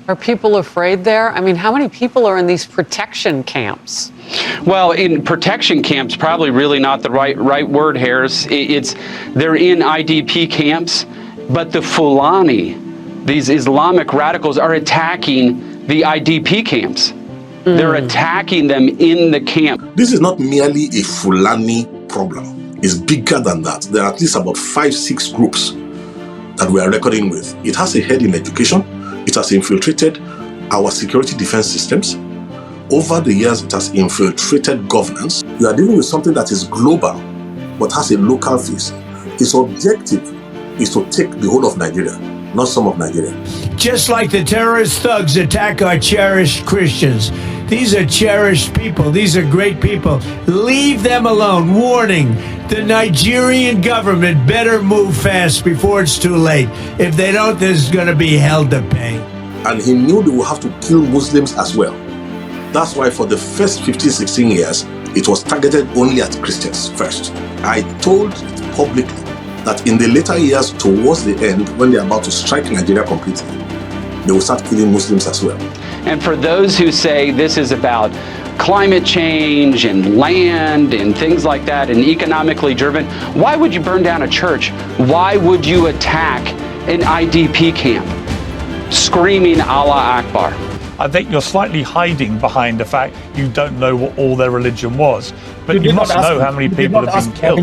Are people afraid there? I mean, how many people are in these protection camps? Well, in protection camps, probably really not the right word, Harris. They're in IDP camps, but the Fulani, these Islamic radicals, are attacking the IDP camps. They're attacking them in the camp. This is not merely a Fulani problem. It's bigger than that. There are at least about 5-6 groups that we are reckoning with. It has a head in education. It has infiltrated our security defense systems. Over the years, it has infiltrated governance. We are dealing with something that is global, but has a local face. Its objective is to take the whole of Nigeria, not some of Nigeria. Just like the terrorist thugs attack our cherished Christians. These are cherished people. These are great people. Leave them alone. Warning, the Nigerian government better move fast before it's too late. If they don't, there's going to be hell to pay. And he knew they would have to kill Muslims as well. That's why for the first 15, 16 years, it was targeted only at Christians first. I told publicly that in the later years, towards the end, when they're about to strike Nigeria completely, they will start killing Muslims as well. And for those who say this is about climate change and land and things like that and economically driven, why would you burn down a church? Why would you attack an IDP camp? Screaming Allah Akbar. I think you're slightly hiding behind the fact you don't know what all their religion was. But you must know how many people have been killed.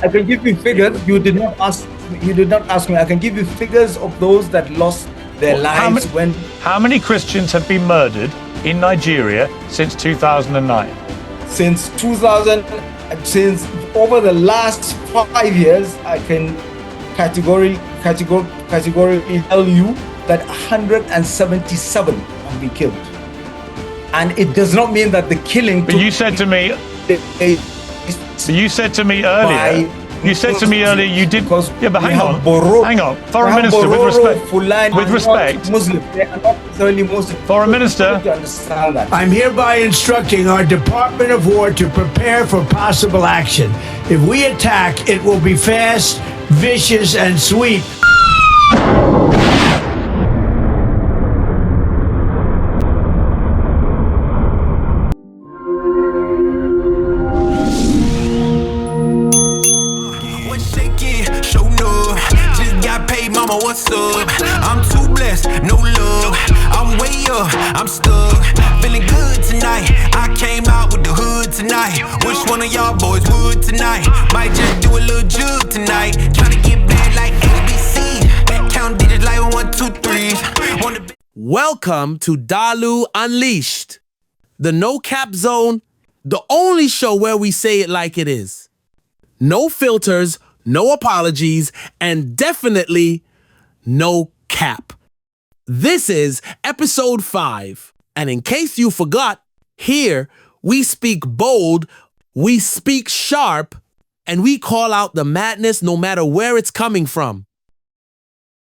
I can give you figures. You did not ask me. I can give you figures of those that lost their lives when... How many Christians have been murdered in Nigeria since 2009? Since over the last 5 years, I can categorically tell you that 177 have been killed. And it does not mean that the killing... But you said to me... You said to me earlier you did. Yeah, but hang on. Foreign Minister, with respect. Muslim. They are not necessarily Muslim. Foreign Minister. To understand that. I'm hereby instructing our Department of War to prepare for possible action. If we attack, it will be fast, vicious, and sweet. What's up? I'm too blessed, no love. I'm way up, I'm stuck. Feeling good tonight. I came out with the hood tonight. Wish one of y'all boys would tonight. Might just do a little jug tonight. Tryna get bad like ABC. Count digits like 1, 2, 3. Welcome to Dalu Unleashed, the no cap zone, the only show where we say it like it is. No filters, no apologies, and definitely no cap. This is episode 5. And in case you forgot, here we speak bold, we speak sharp, and we call out the madness no matter where it's coming from.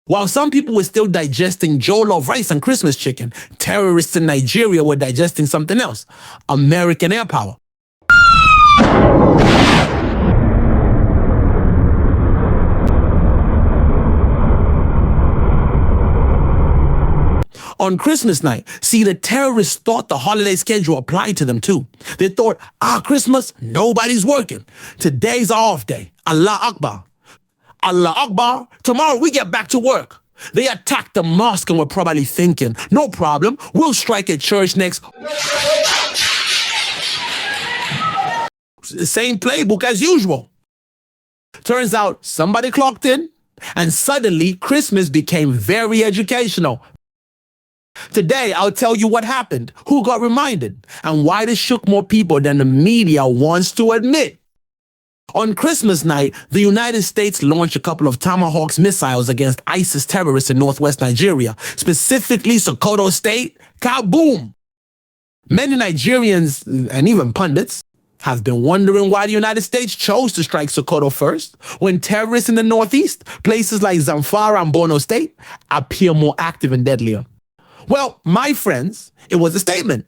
While some people were still digesting jollof rice and Christmas chicken, terrorists in Nigeria were digesting something else: American air power. On Christmas night, see, the terrorists thought the holiday schedule applied to them too. They thought, Christmas, nobody's working. Today's our off day. Allah Akbar. Allah Akbar. Tomorrow we get back to work. They attacked the mosque and were probably thinking, no problem, we'll strike a church next. Same playbook as usual. Turns out somebody clocked in, and suddenly Christmas became very educational. Today, I'll tell you what happened, who got reminded, and why this shook more people than the media wants to admit. On Christmas night, the United States launched a couple of Tomahawk missiles against ISIS terrorists in northwest Nigeria, specifically Sokoto State. Kaboom! Many Nigerians, and even pundits, have been wondering why the United States chose to strike Sokoto first, when terrorists in the northeast, places like Zamfara and Borno State, appear more active and deadlier. Well, my friends, it was a statement.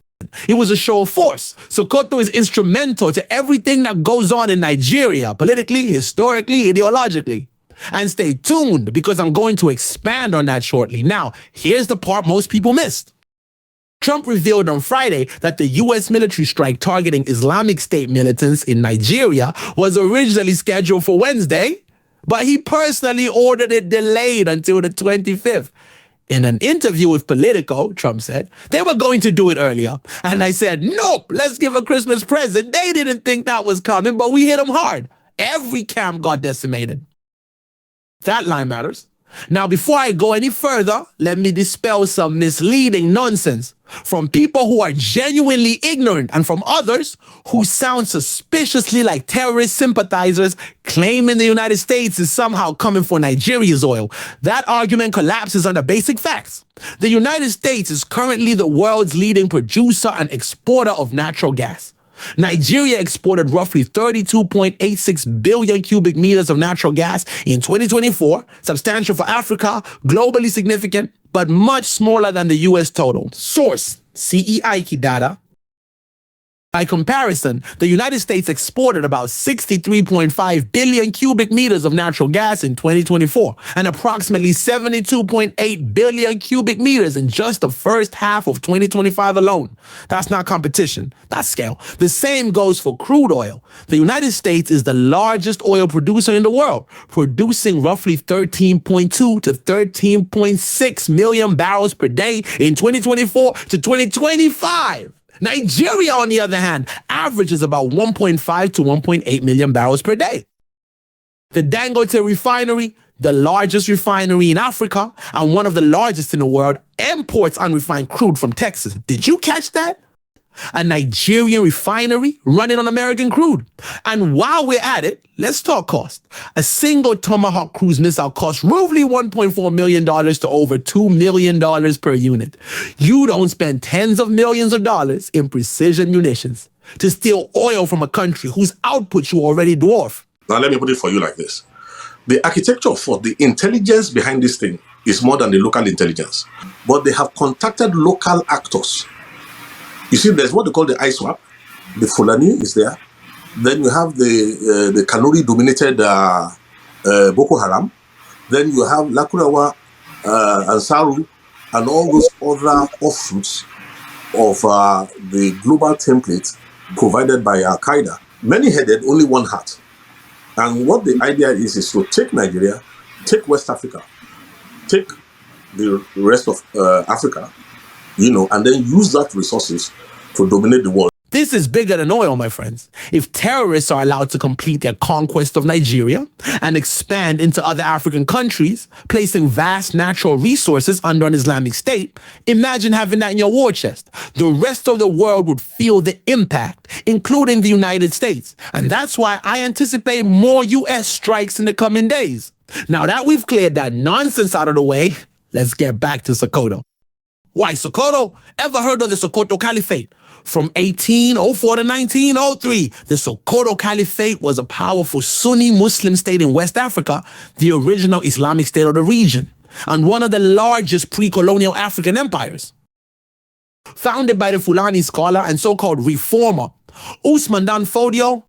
It was a show of force. Sokoto is instrumental to everything that goes on in Nigeria, politically, historically, ideologically. And stay tuned because I'm going to expand on that shortly. Now, here's the part most people missed. Trump revealed on Friday that the U.S. military strike targeting Islamic State militants in Nigeria was originally scheduled for Wednesday, but he personally ordered it delayed until the 25th. In an interview with Politico, Trump said, they were going to do it earlier. And I said, nope, let's give a Christmas present. They didn't think that was coming, but we hit them hard. Every camp got decimated. That line matters. Now, before I go any further, let me dispel some misleading nonsense from people who are genuinely ignorant and from others who sound suspiciously like terrorist sympathizers claiming the United States is somehow coming for Nigeria's oil. That argument collapses under basic facts. The United States is currently the world's leading producer and exporter of natural gas. Nigeria exported roughly 32.86 billion cubic meters of natural gas in 2024, substantial for Africa, globally significant, but much smaller than the U.S. total. Source, CEI data. By comparison, the United States exported about 63.5 billion cubic meters of natural gas in 2024 and approximately 72.8 billion cubic meters in just the first half of 2025 alone. That's not competition, that's scale. The same goes for crude oil. The United States is the largest oil producer in the world, producing roughly 13.2 to 13.6 million barrels per day in 2024 to 2025. Nigeria, on the other hand, averages about 1.5 to 1.8 million barrels per day. The Dangote refinery, the largest refinery in Africa and one of the largest in the world, imports unrefined crude from Texas. Did you catch that? A Nigerian refinery running on American crude. And while we're at it, let's talk cost. A single Tomahawk cruise missile costs roughly $1.4 million to over $2 million per unit. You don't spend tens of millions of dollars in precision munitions to steal oil from a country whose output you already dwarf. Now let me put it for you like this. The architecture for the intelligence behind this thing is more than the local intelligence. But they have contacted local actors. You see, there's what they call the ISWAP. The Fulani is there. Then you have the Kanuri-dominated Boko Haram. Then you have Lakurawa, Ansaru, and all those other offshoots of the global template provided by Al-Qaeda. Many headed, only one heart. And what the idea is to take Nigeria, take West Africa, take the rest of Africa, and then use that resources to dominate the world. This is bigger than oil, my friends. If terrorists are allowed to complete their conquest of Nigeria and expand into other African countries, placing vast natural resources under an Islamic State, imagine having that in your war chest. The rest of the world would feel the impact, including the United States. And that's why I anticipate more U.S. strikes in the coming days. Now that we've cleared that nonsense out of the way, let's get back to Sokoto. Why Sokoto? Ever heard of the Sokoto Caliphate? From 1804 to 1903, the Sokoto Caliphate was a powerful Sunni Muslim state in West Africa, the original Islamic state of the region, and one of the largest pre-colonial African empires. Founded by the Fulani scholar and so-called reformer Usman Dan Fadio,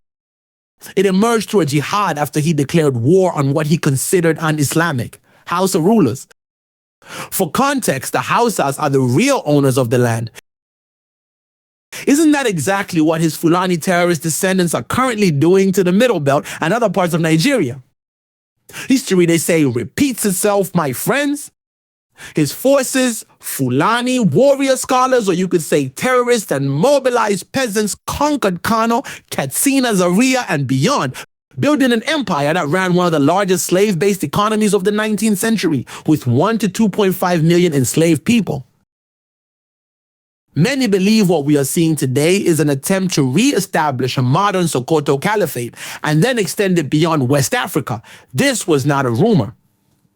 it emerged through a jihad after he declared war on what he considered un-Islamic Hausa rulers. For context, the Hausas are the real owners of the land. Isn't that exactly what his Fulani terrorist descendants are currently doing to the Middle Belt and other parts of Nigeria? History, they say, repeats itself, my friends. His forces, Fulani warrior scholars, or you could say terrorists and mobilized peasants, conquered Kano, Katsina, Zaria, and beyond, building an empire that ran one of the largest slave-based economies of the 19th century, with 1 to 2.5 million enslaved people. Many believe what we are seeing today is an attempt to re-establish a modern Sokoto Caliphate and then extend it beyond West Africa. This was not a rumor.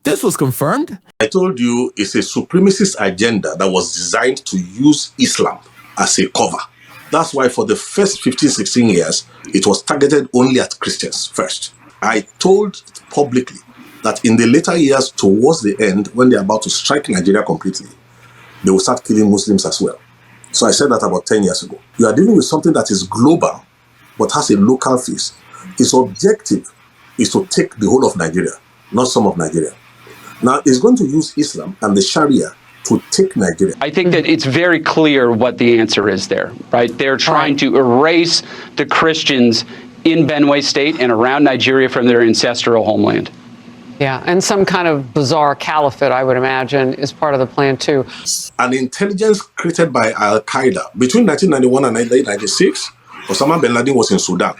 This was confirmed. I told you it's a supremacist agenda that was designed to use Islam as a cover. That's why for the first 15, 16 years, it was targeted only at Christians first. I told publicly that in the later years, towards the end, when they're about to strike Nigeria completely, they will start killing Muslims as well. So I said that about 10 years ago. You are dealing with something that is global, but has a local face. Its objective is to take the whole of Nigeria. not some of Nigeria. Now, it's going to use Islam and the Sharia to take Nigeria. I think that it's very clear what the answer is there, right? They're trying to erase the Christians in Benue State and around Nigeria from their ancestral homeland. Yeah, and some kind of bizarre caliphate, I would imagine, is part of the plan too. An intelligence created by Al-Qaeda between 1991 and 1996, Osama bin Laden was in Sudan,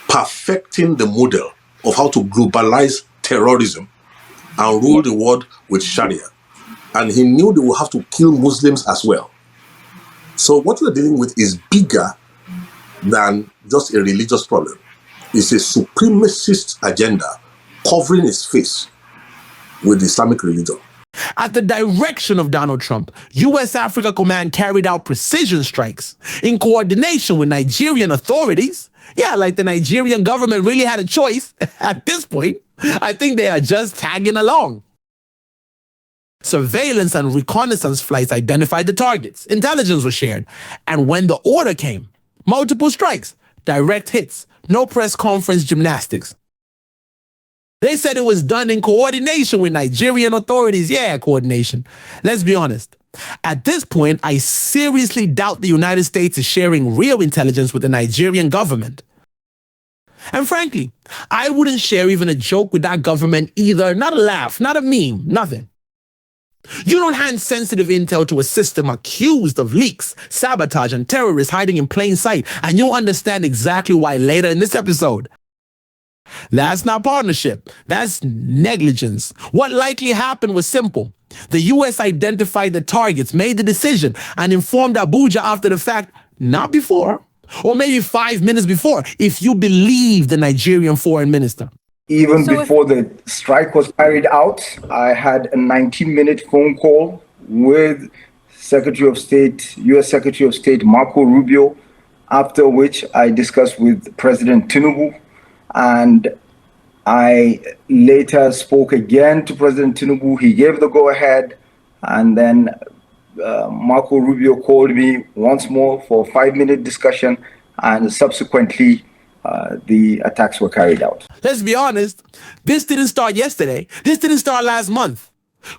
perfecting the model of how to globalize terrorism and rule the world with Sharia. And he knew they would have to kill Muslims as well. So what we're dealing with is bigger than just a religious problem. It's a supremacist agenda covering its face with the Islamic religion. At the direction of Donald Trump, U.S. Africa Command carried out precision strikes in coordination with Nigerian authorities. Yeah, like the Nigerian government really had a choice. At this point, I think they are just tagging along. Surveillance and reconnaissance flights identified the targets. Intelligence was shared. And when the order came, multiple strikes, direct hits, no press conference gymnastics. They said it was done in coordination with Nigerian authorities. Yeah, coordination. Let's be honest. At this point, I seriously doubt the United States is sharing real intelligence with the Nigerian government. And frankly, I wouldn't share even a joke with that government either. Not a laugh, not a meme, nothing. You don't hand sensitive intel to a system accused of leaks, sabotage, and terrorists hiding in plain sight, and you'll understand exactly why later in this episode. That's not partnership. That's negligence. What likely happened was simple. The U.S. identified the targets, made the decision, and informed Abuja after the fact, not before, or maybe 5 minutes before, if you believe the Nigerian foreign minister. Even before the strike was carried out, I had a 19-minute phone call with Secretary of State, U.S. Secretary of State Marco Rubio, after which I discussed with President Tinubu, and I later spoke again to President Tinubu. He gave the go-ahead, and then Marco Rubio called me once more for a 5-minute discussion, and subsequently the attacks were carried out. Let's be honest, this didn't start yesterday. This didn't start last month.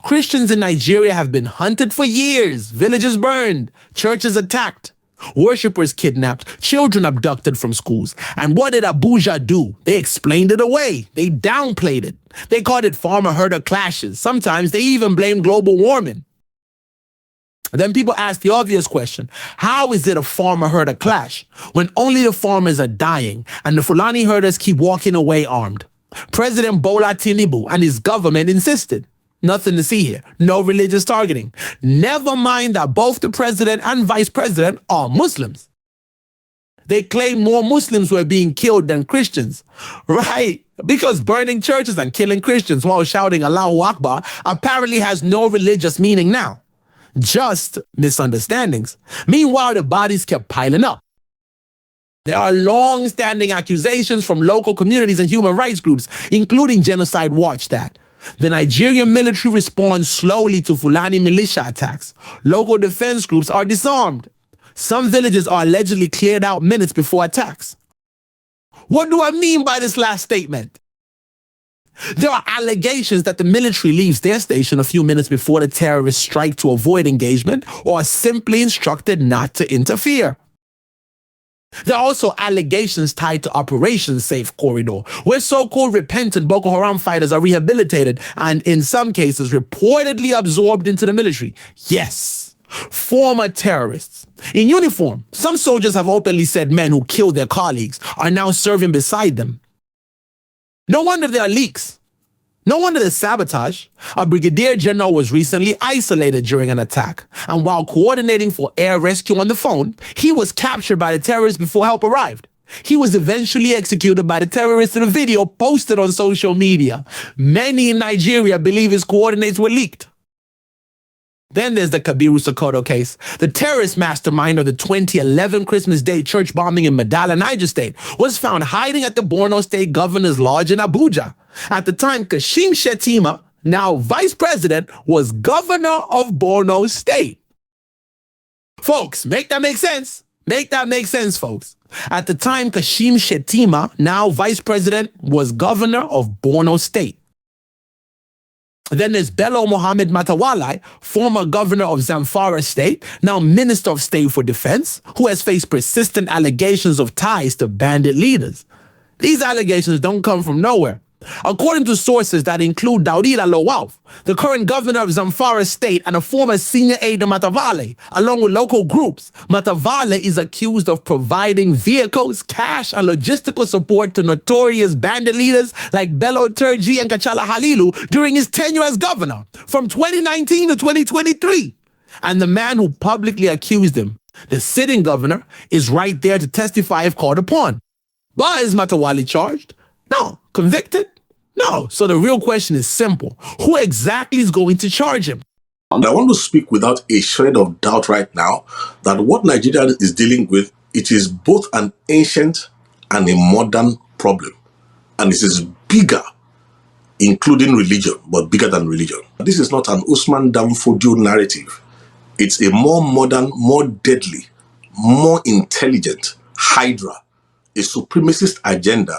Christians in Nigeria have been hunted for years, villages burned, churches attacked, worshippers kidnapped, children abducted from schools. And what did Abuja do? They explained it away. They downplayed it. They called it farmer-herder clashes. Sometimes they even blamed global warming. Then people ask the obvious question, how is it a farmer-herder clash when only the farmers are dying and the Fulani herders keep walking away armed? President Bola Tinubu and his government insisted. Nothing to see here. No religious targeting. Never mind that both the president and vice president are Muslims. They claim more Muslims were being killed than Christians. Right? Because burning churches and killing Christians while shouting Allahu Akbar apparently has no religious meaning now. Just misunderstandings. Meanwhile, the bodies kept piling up. There are long-standing accusations from local communities and human rights groups, including Genocide Watch, that the Nigerian military responds slowly to Fulani militia attacks. Local defense groups are disarmed. Some villages are allegedly cleared out minutes before attacks. What do I mean by this last statement? There are allegations that the military leaves their station a few minutes before the terrorists strike to avoid engagement, or are simply instructed not to interfere. There are also allegations tied to Operation Safe Corridor, where so-called repentant Boko Haram fighters are rehabilitated and, in some cases, reportedly absorbed into the military. Yes, former terrorists. In uniform, some soldiers have openly said men who killed their colleagues are now serving beside them. No wonder there are leaks. No wonder there's sabotage. A brigadier general was recently isolated during an attack, and while coordinating for air rescue on the phone, he was captured by the terrorists before help arrived. He was eventually executed by the terrorists in a video posted on social media. Many in Nigeria believe his coordinates were leaked. Then there's the Sokoto case. The terrorist mastermind of the 2011 Christmas Day church bombing in Madala, Niger State, was found hiding at the Borno State Governor's Lodge in Abuja. At the time, Shettima, now vice president, was governor of Borno State. Folks, make that make sense. Make that make sense, folks. At the time, Shettima, now vice president, was governor of Borno State. Then there's Bello Mohammed Matawalai, former governor of Zamfara state, now Minister of State for Defense, who has faced persistent allegations of ties to bandit leaders. These allegations don't come from nowhere. According to sources that include Daurida Lawal, the current governor of Zamfara state and a former senior aide to Matawale, along with local groups, Matawale is accused of providing vehicles, cash, and logistical support to notorious bandit leaders like Bello Turji and Kachala Halilu during his tenure as governor from 2019 to 2023. And the man who publicly accused him, the sitting governor, is right there to testify if called upon. But is Matawale charged? No. Convicted? No. So the real question is simple. Who exactly is going to charge him? And I want to speak without a shred of doubt right now that what Nigeria is dealing with, it is both an ancient and a modern problem. And it is bigger, including religion, but bigger than religion. This is not an Usman Dan Fadio narrative. It's a more modern, more deadly, more intelligent hydra, a supremacist agenda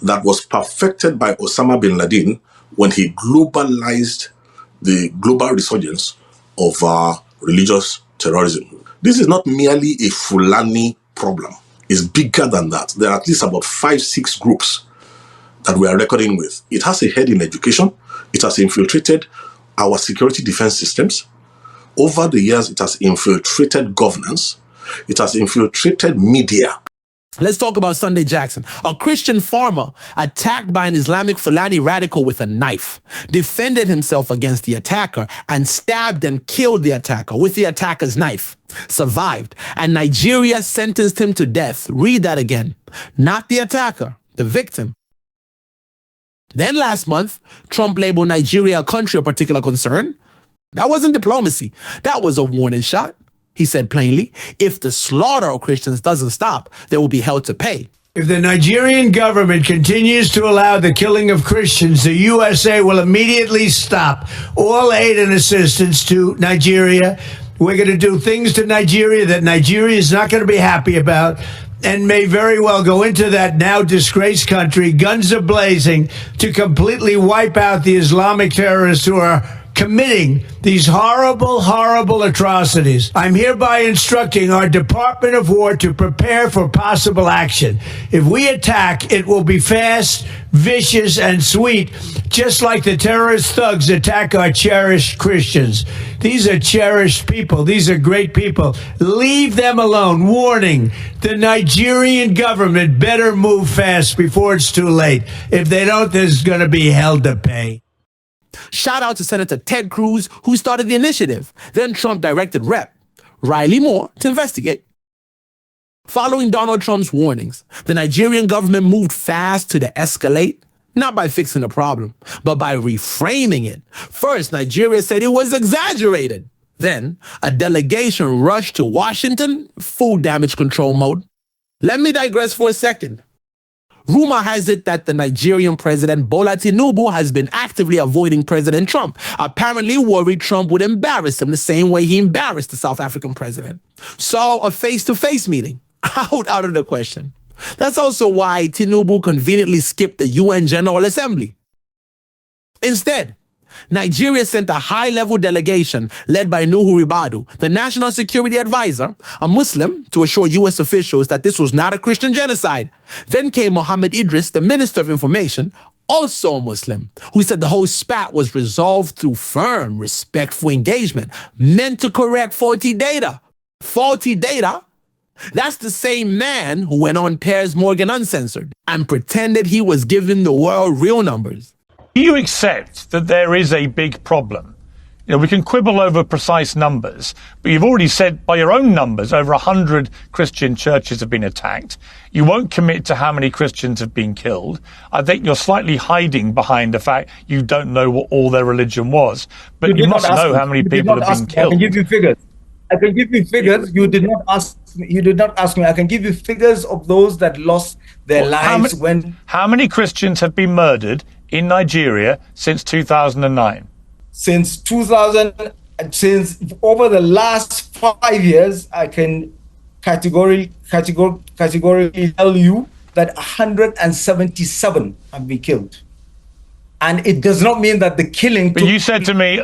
that was perfected by Osama bin Laden when he globalized the global resurgence of religious terrorism. This is not merely a Fulani problem. It's bigger than that. There are at least about 5-6 groups that we are reckoning with. It has a head in education. It has infiltrated our security defense systems. Over the years, it has infiltrated governance. It has infiltrated media. Let's talk about Sunday Jackson, a Christian farmer attacked by an Islamic Fulani radical with a knife, defended himself against the attacker and stabbed and killed the attacker with the attacker's knife, survived, and Nigeria sentenced him to death. Read that again. Not the attacker, the victim. Then last month, Trump labeled Nigeria a country of particular concern. That wasn't diplomacy. That was a warning shot. He said plainly, if the slaughter of Christians doesn't stop, they will be held to pay. If the Nigerian government continues to allow the killing of Christians, the USA will immediately stop all aid and assistance to Nigeria. We're going to do things to Nigeria that Nigeria is not going to be happy about and may very well go into that now disgraced country, guns are blazing, to completely wipe out the Islamic terrorists who are committing these horrible, horrible atrocities. I'm hereby instructing our Department of War to prepare for possible action. If we attack, it will be fast, vicious, and sweet, just like the terrorist thugs attack our cherished Christians. These are cherished people. These are great people. Leave them alone. Warning, the Nigerian government better move fast before it's too late. If they don't, there's going to be hell to pay. Shout out to Senator Ted Cruz, who started the initiative. Then Trump directed Rep. Riley Moore to investigate. Following Donald Trump's warnings, the Nigerian government moved fast to de-escalate, not by fixing the problem, but by reframing it. First, Nigeria said it was exaggerated. Then, a delegation rushed to Washington, full damage control mode. Let me digress for a second. Rumor has it that the Nigerian president, Bola Tinubu, has been actively avoiding President Trump, apparently worried Trump would embarrass him the same way he embarrassed the South African president. So a face-to-face meeting, out of the question. That's also why Tinubu conveniently skipped the UN General Assembly. Instead, Nigeria sent a high-level delegation led by Nuhu Ribadu, the national security advisor, a Muslim, to assure U.S. officials that this was not a Christian genocide. Then came Mohammed Idris, the Minister of Information, also a Muslim, who said the whole spat was resolved through firm, respectful engagement, meant to correct faulty data. Faulty data? That's the same man who went on Piers Morgan Uncensored and pretended he was giving the world real numbers. Do you accept that there is a big problem? You know, we can quibble over precise numbers, but you've already said by your own numbers, over 100 Christian churches have been attacked. You won't commit to how many Christians have been killed. I think you're slightly hiding behind the fact you don't know what all their religion was. But you must know how many people have been killed. I can give you figures. I can give you figures. You did not ask me. You did not ask me. I can give you figures of those that lost their lives when. How many Christians have been murdered in Nigeria since 2009? Since over the last 5 years, I can categorically tell you that 177 have been killed. And it does not mean that the killing. But you said to me.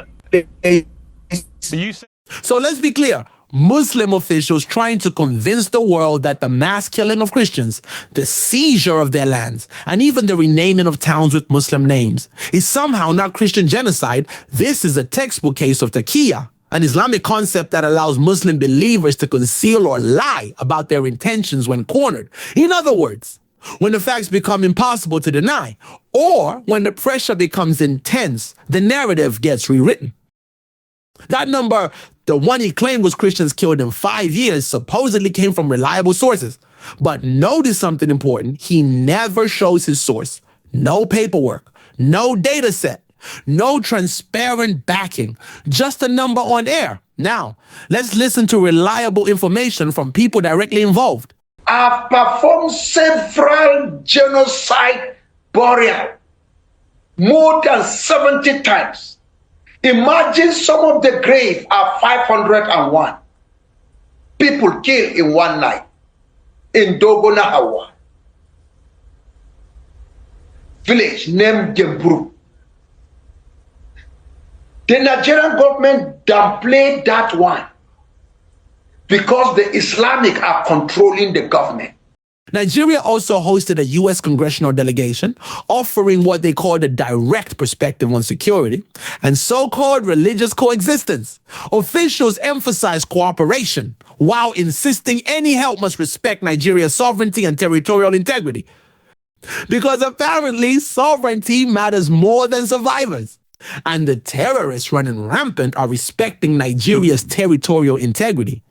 So let's be clear. Muslim officials trying to convince the world that the mass killing of Christians, the seizure of their lands, and even the renaming of towns with Muslim names is somehow not Christian genocide. This is a textbook case of taqiyya, an Islamic concept that allows Muslim believers to conceal or lie about their intentions when cornered. In other words, when the facts become impossible to deny, or when the pressure becomes intense, the narrative gets rewritten. That number, the one he claimed was Christians killed in 5 years, supposedly came from reliable sources. But notice something important. He never shows his source. No paperwork, no data set, no transparent backing, just a number on air. Now, let's listen to reliable information from people directly involved. I've performed several genocide burial, more than 70 times. Imagine some of the graves are 501 people killed in one night in Dogona, Hawa, village named Gemburu. The Nigerian government downplayed that one because the Islamic are controlling the government. Nigeria also hosted a U.S. congressional delegation offering what they called a direct perspective on security and so-called religious coexistence. Officials emphasized cooperation while insisting any help must respect Nigeria's sovereignty and territorial integrity. Because apparently sovereignty matters more than survivors. And the terrorists running rampant are respecting Nigeria's territorial integrity.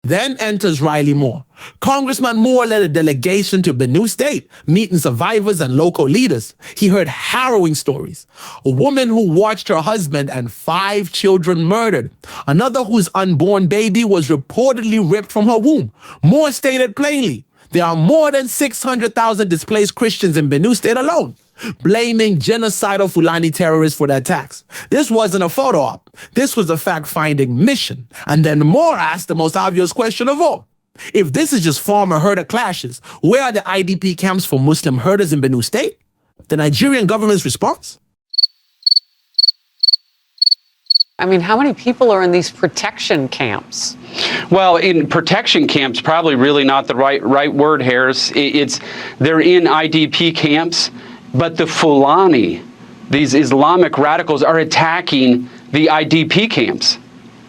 Then enters Riley Moore. Congressman Moore led a delegation to Benue State, meeting survivors and local leaders. He heard harrowing stories. A woman who watched her husband and 5 children murdered. Another whose unborn baby was reportedly ripped from her womb. Moore stated plainly, there are more than 600,000 displaced Christians in Benue State alone, blaming genocidal Fulani terrorists for the attacks. This wasn't a photo op. This was a fact-finding mission. And then Moore asked the most obvious question of all. If this is just farmer-herder clashes, where are the IDP camps for Muslim herders in Benue State? The Nigerian government's response? I mean, how many people are in these protection camps? Well, in protection camps, probably really not the right word, Harris. They're in IDP camps, but the Fulani, these Islamic radicals, are attacking the IDP camps.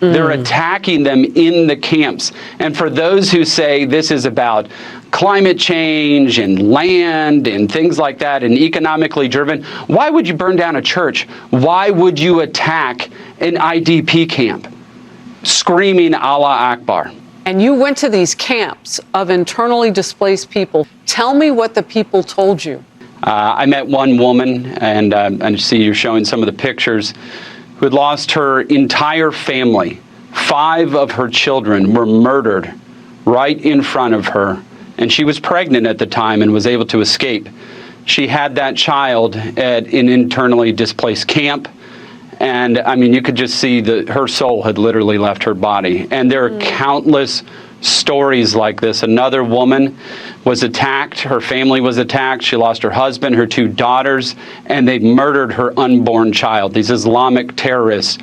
They're attacking them in the camps. And for those who say this is about climate change and land and things like that and economically driven, why would you burn down a church? Why would you attack an IDP camp? Screaming Allah Akbar. And you went to these camps of internally displaced people. Tell me what the people told you. I met one woman, and I see you're showing some of the pictures, who had lost her entire family. 5 of her children were murdered right in front of her, and she was pregnant at the time and was able to escape. She had that child at an internally displaced camp, and I mean, you could just see that her soul had literally left her body. And there are countless stories like this. Another woman was attacked. Her family was attacked. She lost her husband, her 2 daughters, and they murdered her unborn child. These Islamic terrorists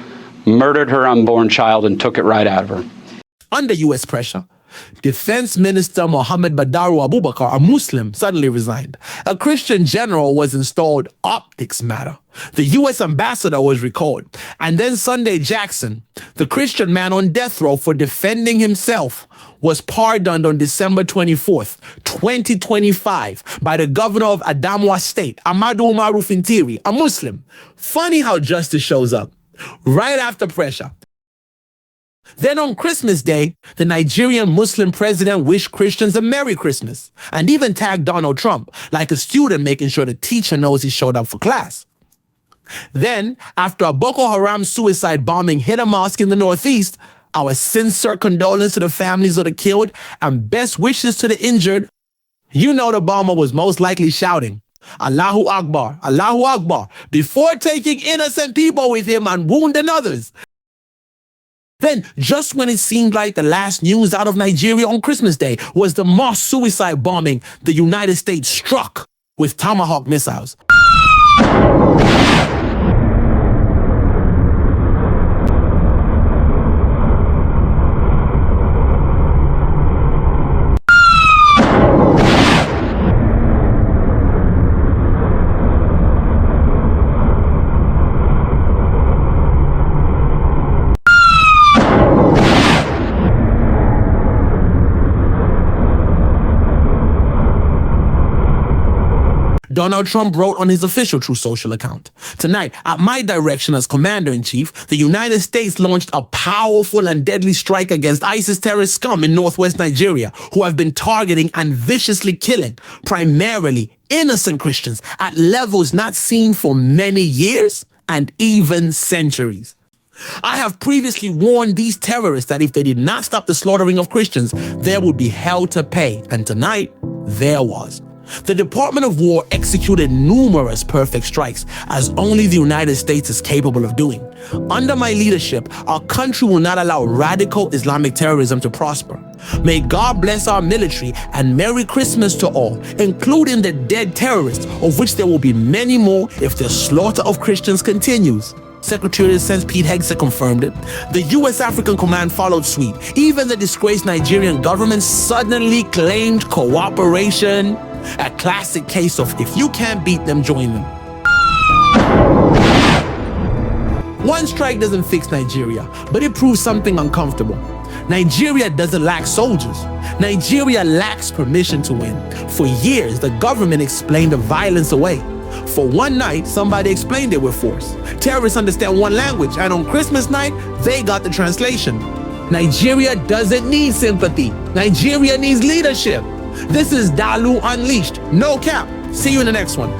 murdered her unborn child and took it right out of her. Under U.S. pressure, Defense Minister Mohammed Badaru Abubakar, a Muslim, suddenly resigned. A Christian general was installed. Optics matter. The U.S. ambassador was recalled. And then Sunday Jackson, the Christian man on death row for defending himself, was pardoned on December 24th, 2025 by the governor of Adamawa State, Ahmad Fintiri, a Muslim. Funny how justice shows up right after pressure. Then on Christmas Day, the Nigerian Muslim president wished Christians a Merry Christmas and even tagged Donald Trump, like a student making sure the teacher knows he showed up for class. Then, after a Boko Haram suicide bombing hit a mosque in the Northeast, our sincere condolence to the families of the killed and best wishes to the injured, you know the bomber was most likely shouting, Allahu Akbar, before taking innocent people with him and wounding others. Then, just when it seemed like the last news out of Nigeria on Christmas Day was the mosque suicide bombing the United States struck with Tomahawk missiles. Donald Trump wrote on his official Truth Social account. Tonight, at my direction as Commander-in-Chief, the United States launched a powerful and deadly strike against ISIS terrorist scum in northwest Nigeria, who have been targeting and viciously killing primarily innocent Christians at levels not seen for many years and even centuries. I have previously warned these terrorists that if they did not stop the slaughtering of Christians, there would be hell to pay. And tonight, there was. The Department of War executed numerous perfect strikes, as only the United States is capable of doing. Under my leadership, our country will not allow radical Islamic terrorism to prosper. May God bless our military, and Merry Christmas to all, including the dead terrorists, of which there will be many more if the slaughter of Christians continues. Secretary of Defense Pete Hegseth confirmed it. The U.S. African Command followed suit. Even the disgraced Nigerian government suddenly claimed cooperation. A classic case of if you can't beat them, join them. One strike doesn't fix Nigeria, but it proves something uncomfortable. Nigeria doesn't lack soldiers. Nigeria lacks permission to win. For years, the government explained the violence away. For one night, somebody explained it with force. Terrorists understand one language, and on Christmas night, they got the translation. Nigeria doesn't need sympathy. Nigeria needs leadership. This is Dalu Unleashed. No cap. See you in the next one.